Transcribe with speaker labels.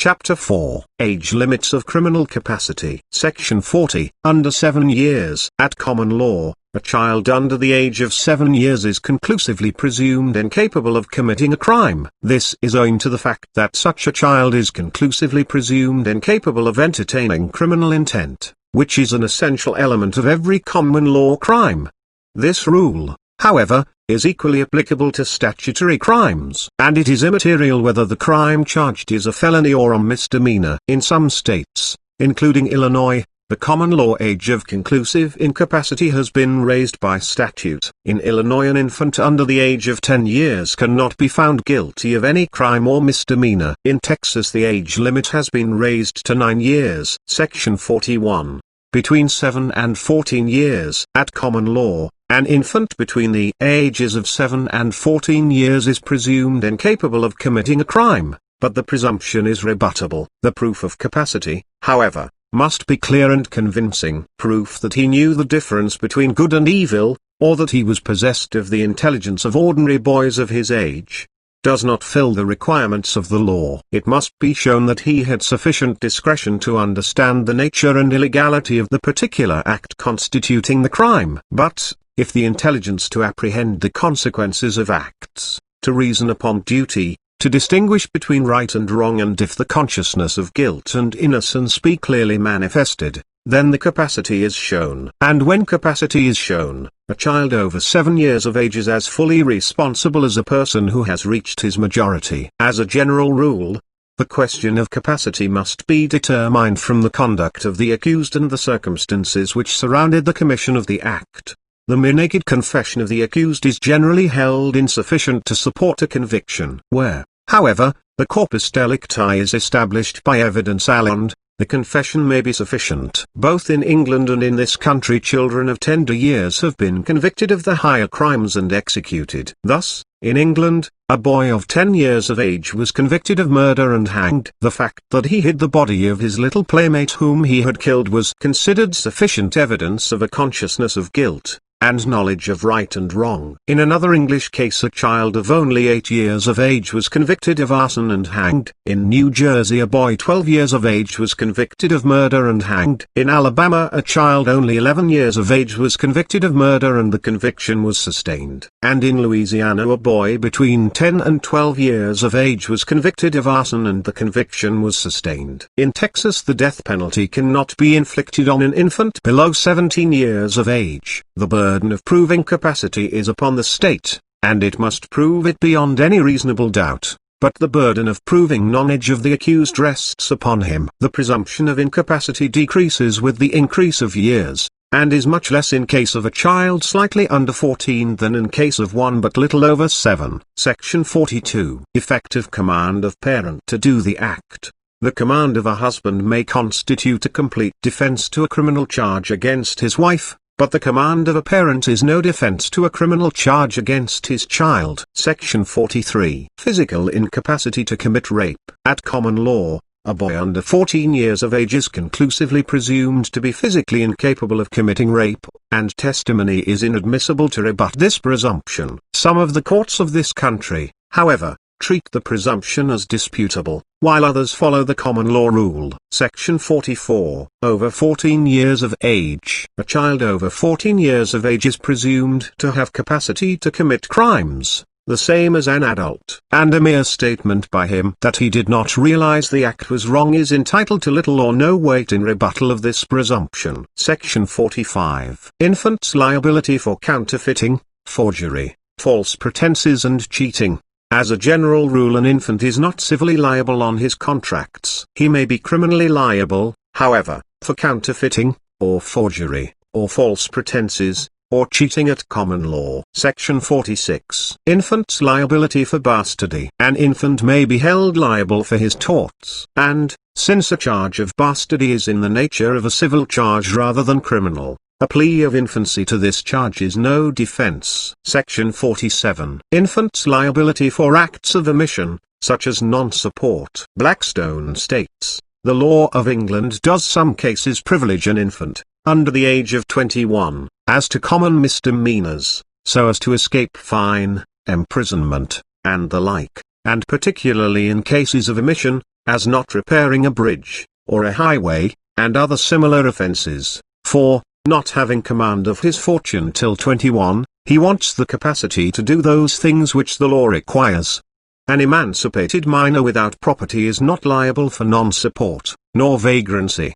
Speaker 1: Chapter 4. Age Limits of Criminal Capacity. Section 40. Under 7 years. At common law, a child under the age of 7 years is conclusively presumed incapable of committing a crime. This is owing to the fact that such a child is conclusively presumed incapable of entertaining criminal intent, which is an essential element of every common law crime. This rule, however, is equally applicable to statutory crimes, and it is immaterial whether the crime charged is a felony or a misdemeanor. In some states, including Illinois, the common law age of conclusive incapacity has been raised by statute. In Illinois, an infant under the age of 10 years cannot be found guilty of any crime or misdemeanor. In Texas, the age limit has been raised to 9 years. Section 41. Between 7 and 14 years. At common law, an infant between the ages of 7 and 14 years is presumed incapable of committing a crime, but the presumption is rebuttable. The proof of capacity, however, must be clear and convincing. Proof that he knew the difference between good and evil, or that he was possessed of the intelligence of ordinary boys of his age, does not fill the requirements of the law. It must be shown that he had sufficient discretion to understand the nature and illegality of the particular act constituting the crime. But, if the intelligence to apprehend the consequences of acts, to reason upon duty, to distinguish between right and wrong, and if the consciousness of guilt and innocence be clearly manifested, then the capacity is shown. And when capacity is shown, a child over 7 years of age is as fully responsible as a person who has reached his majority. As a general rule, the question of capacity must be determined from the conduct of the accused and the circumstances which surrounded the commission of the act. The mere naked confession of the accused is generally held insufficient to support a conviction. Where, however, the corpus delicti is established by evidence alone, the confession may be sufficient. Both in England and in this country, children of tender years have been convicted of the higher crimes and executed. Thus, in England, a boy of 10 years of age was convicted of murder and hanged. The fact that he hid the body of his little playmate whom he had killed was considered sufficient evidence of a consciousness of guilt, and knowledge of right and wrong. In another English case, a child of only 8 years of age was convicted of arson and hanged. In New Jersey, a boy 12 years of age was convicted of murder and hanged. In Alabama, a child only 11 years of age was convicted of murder and the conviction was sustained. And in Louisiana, a boy between 10 and 12 years of age was convicted of arson and the conviction was sustained. In Texas, the death penalty cannot be inflicted on an infant below 17 years of age. The burden of proving capacity is upon the state, and it must prove it beyond any reasonable doubt, but the burden of proving knowledge of the accused rests upon him. The presumption of incapacity decreases with the increase of years, and is much less in case of a child slightly under 14 than in case of one but little over 7. Section 42. Effective command of parent to do the act. The command of a husband may constitute a complete defense to a criminal charge against his wife, but the command of a parent is no defense to a criminal charge against his child. Section 43. Physical incapacity to commit rape. At common law, a boy under 14 years of age is conclusively presumed to be physically incapable of committing rape, and testimony is inadmissible to rebut this presumption. Some of the courts of this country, however, treat the presumption as disputable, while others follow the common law rule. Section 44. Over 14 years of age. A child over 14 years of age is presumed to have capacity to commit crimes, the same as an adult. And a mere statement by him that he did not realize the act was wrong is entitled to little or no weight in rebuttal of this presumption. Section 45. Infant's liability for counterfeiting, forgery, false pretenses and cheating. As a general rule, an infant is not civilly liable on his contracts. He may be criminally liable, however, for counterfeiting, or forgery, or false pretenses, or cheating at common law. Section 46. Infant's liability for bastardy. An infant may be held liable for his torts, and, since a charge of bastardy is in the nature of a civil charge rather than criminal, a plea of infancy to this charge is no defense. Section 47. Infant's liability for acts of omission, such as non-support. Blackstone states, the law of England does some cases privilege an infant, under the age of 21, as to common misdemeanors, so as to escape fine, imprisonment, and the like, and particularly in cases of omission, as not repairing a bridge, or a highway, and other similar offenses. 4. Not having command of his fortune till 21, he wants the capacity to do those things which the law requires. An emancipated minor without property is not liable for non-support, nor vagrancy,